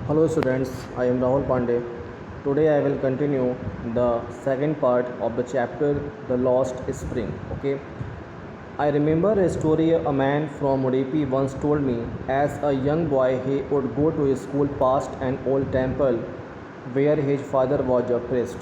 Hello students, I am Rahul Pandey. Today I will continue the second part of the chapter The Lost Spring. Okay. I remember a story a man from Udupi once told me. As a young boy he would go to school past an old temple where his father was a priest.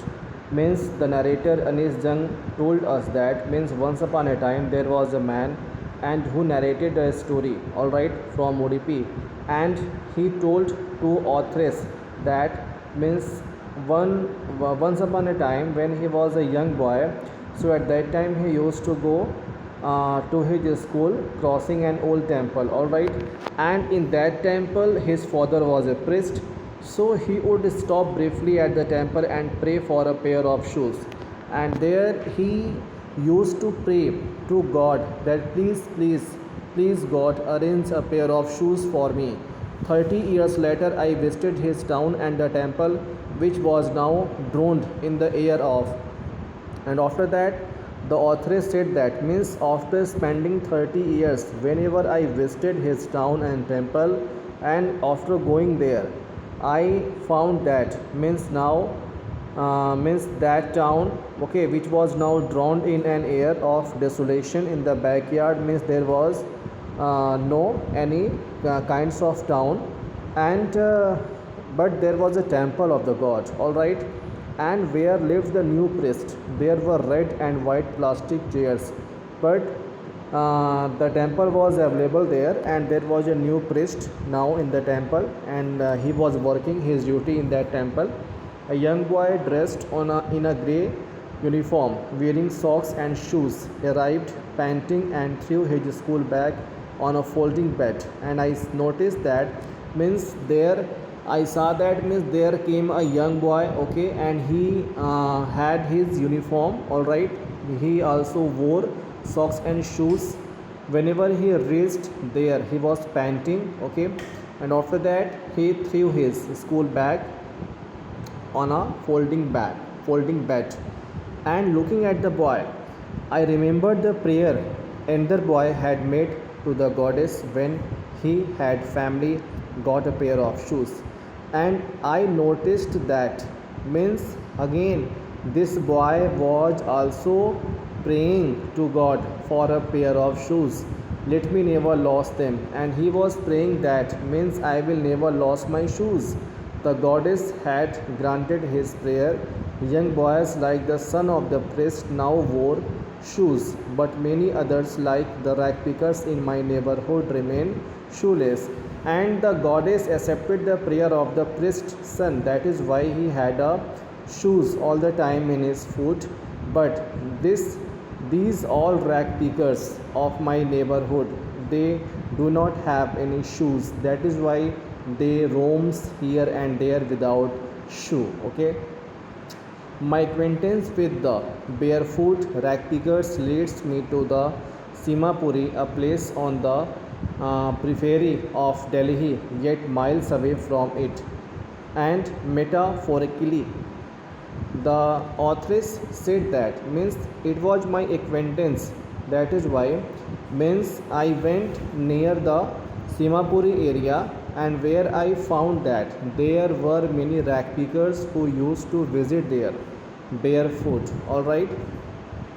Means the narrator Anis Jung told us that means once upon a time there was a man and who narrated a story, alright, from Udupi, and he told two authors that means one once upon a time when he was a young boy, so at that time he used to go to his school crossing an old temple, all right, and in that temple his father was a priest, so he would stop briefly at the temple and pray for a pair of shoes, and there he used to pray to God that please God arrange a pair of shoes for me. 30 years later I visited his town and the temple which was now drowned in the air of, and after that the author said that means after spending 30 years whenever I visited his town and temple, and after going there I found that means now means that town, okay, which was now drowned in an air of desolation. In the backyard means there was no any kinds of town, and but there was a temple of the god, all right, and where lived the new priest. There were red and white plastic chairs, but the temple was available there, and there was a new priest now in the temple, and he was working his duty in that temple. A young boy dressed in a grey uniform, wearing socks and shoes, arrived panting and threw his school bag on a folding bed. And I noticed that means there I saw that means there came a young boy, okay, and he had his uniform, all right. He also wore socks and shoes. Whenever he reached there, he was panting, okay, and after that he threw his school bag on a folding bed. And looking at the boy, I remembered the prayer another boy had made to the goddess when he had family got a pair of shoes. And I noticed that means again this boy was also praying to God for a pair of shoes. Let me never lose them. And he was praying that means I will never lose my shoes. The goddess had granted his prayer. Young boys like the son of the priest now wore shoes, but many others like the rag pickers in my neighborhood remained shoeless. And the goddess accepted the prayer of the priest's son. That is why he had a shoes all the time in his foot. But these all rag pickers of my neighborhood, they do not have any shoes. That is why they roams here and there without shoe, okay. My acquaintance with the barefoot rag pickers leads me to the Simapuri, a place on the periphery of Delhi, yet miles away from it. And metaphorically, the authoress said that means it was my acquaintance. That is why means I went near the Simapuri area, and where I found that there were many rag pickers who used to visit there barefoot, all right.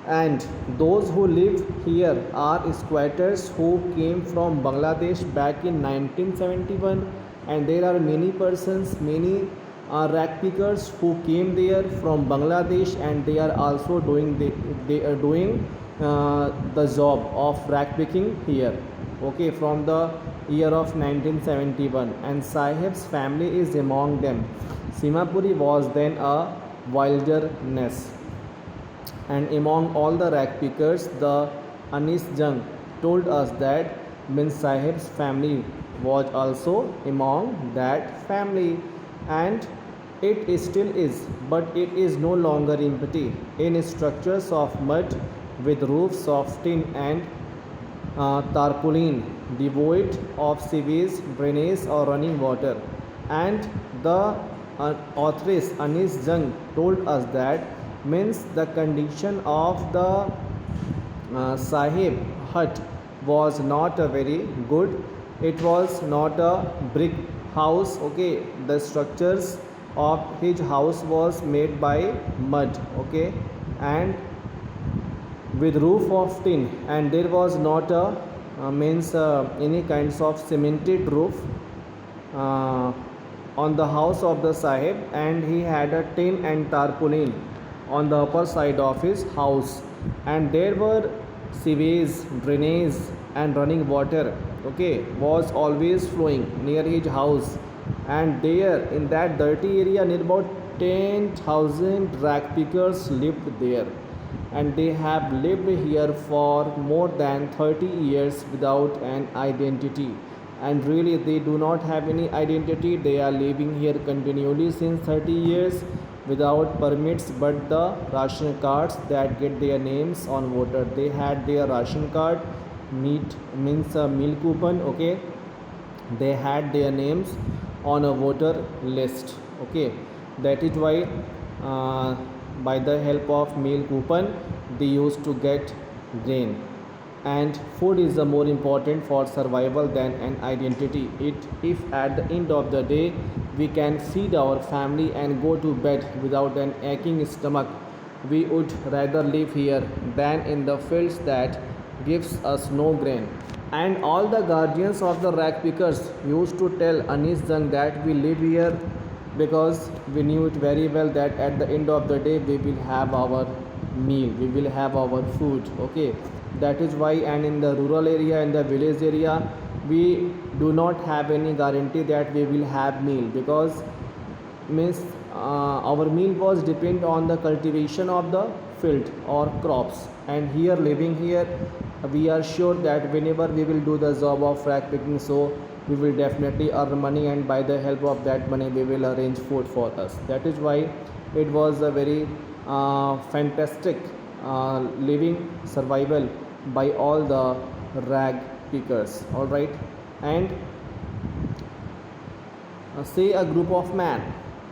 And those who live here are squatters who came from Bangladesh back in 1971, and there are many persons, many rag pickers who came there from Bangladesh, and they are also doing they are doing the job of rag picking here, okay, from the year of 1971, and Sahib's family is among them. Simapuri was then a wilderness, and among all the rag pickers, the Anis Jung told us that Bin Sahib's family was also among that family, and it still is, but it is no longer empty. In structures of mud with roofs of tin and tarpaulin, devoid of sewage, drainage, or running water. And the authoress Anis Jung told us that means the condition of the Sahib hut was not a very good. It was not a brick house, okay, the structures of his house was made by mud, okay, and with roof of tin, and there was not a means any kinds of cemented roof uh, on the house of the sahib, and he had a tin and tarpaulin on the upper side of his house, and there were sewage, drainage, and running water, okay, was always flowing near his house. And there in that dirty area near about 10,000 rag pickers lived there, and they have lived here for more than 30 years without an identity. And really they do not have any identity, they are living here continually since 30 years without permits but the ration cards that get their names on voter. They had their ration card, meat means a meal coupon, okay, they had their names on a voter list, okay. That is why by the help of meal coupon they used to get grain. And food is the more important for survival than an identity. It if at the end of the day we can feed our family and go to bed without an aching stomach, we would rather live here than in the fields that gives us no grain. And all the guardians of the rag pickers used to tell Anis Jung that we live here because we knew it very well that at the end of the day we will have our meal, we will have our food, okay. That is why. And in the rural area, in the village area, we do not have any guarantee that we will have meal, because means our meal was depend on the cultivation of the field or crops. And here living here we are sure that whenever we will do the job of rag picking, so we will definitely earn money, and by the help of that money we will arrange food for us. That is why it was a very fantastic living survival by all the rag pickers, all right. And say a group of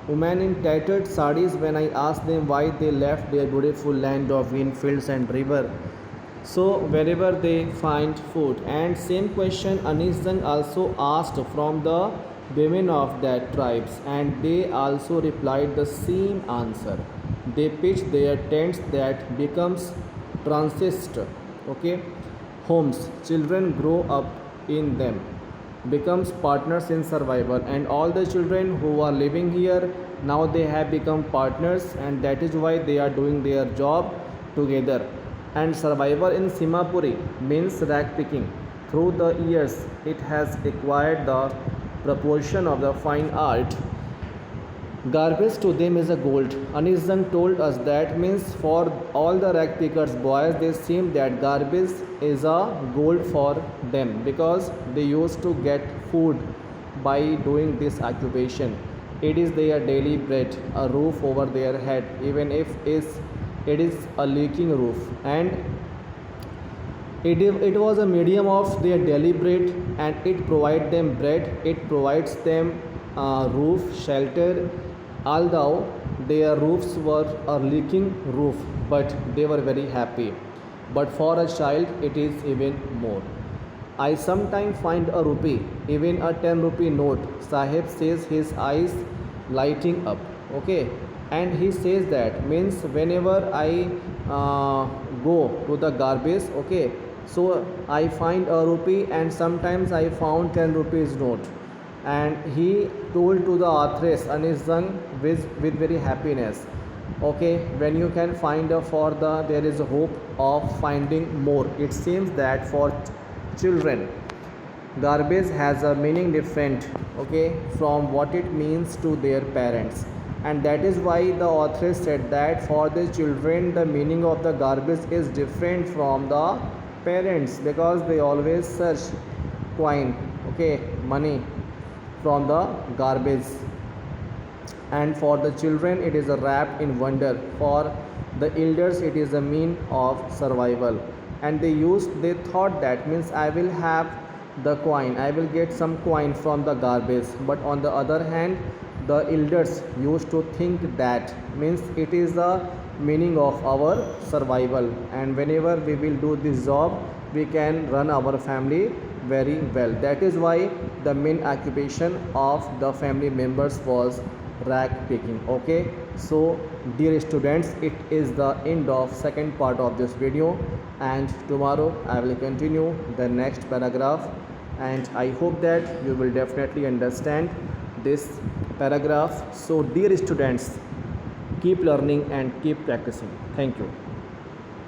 women in tattered sarees, when I asked them why they left their beautiful land of green fields and river, so wherever they find food. And same question Anis Jung also asked from the women of that tribes, and they also replied the same answer. They pitched their tents that becomes transist, okay, homes. Children grow up in them, becomes partners in survival, and all the children who are living here now they have become partners, and that is why they are doing their job together. And survival in Simapuri means rag picking. Through the years it has acquired the proportion of the fine art. Garbage to them is a gold. Anis Jung told us that means for all the rag pickers boys, they seem that garbage is a gold for them, because they used to get food by doing this occupation. It is their daily bread, a roof over their head, even if it is a leaking roof. And it was a medium of their daily bread, and it provides them bread, it provides them roof, shelter, although their roofs were a leaking roof, but they were very happy. But for a child it is even more. I sometimes find a rupee, even a 10 rupee note. Sahib says his eyes lighting up, okay. And he says that means whenever I go to the garbage, okay, so I find a rupee, and sometimes I found 10 rupees note. And he told to the authoress Anis Jung with very happiness, okay, when you can find a for the there is a hope of finding more. It seems that for children garbage has a meaning different, okay, from what it means to their parents. And that is why the author said that for the children the meaning of the garbage is different from the parents, because they always search coin, okay, money from the garbage. And for the children it is a wrap in wonder, for the elders it is a mean of survival. And they thought that means I will have the coin, I will get some coin from the garbage. But on the other hand the elders used to think that means it is the meaning of our survival, and whenever we will do this job we can run our family very well. That is why the main occupation of the family members was rag picking. Okay, so dear students, it is the end of second part of this video, and tomorrow I will continue the next paragraph, and I hope that you will definitely understand this paragraph. So dear students, keep learning and keep practicing. Thank you.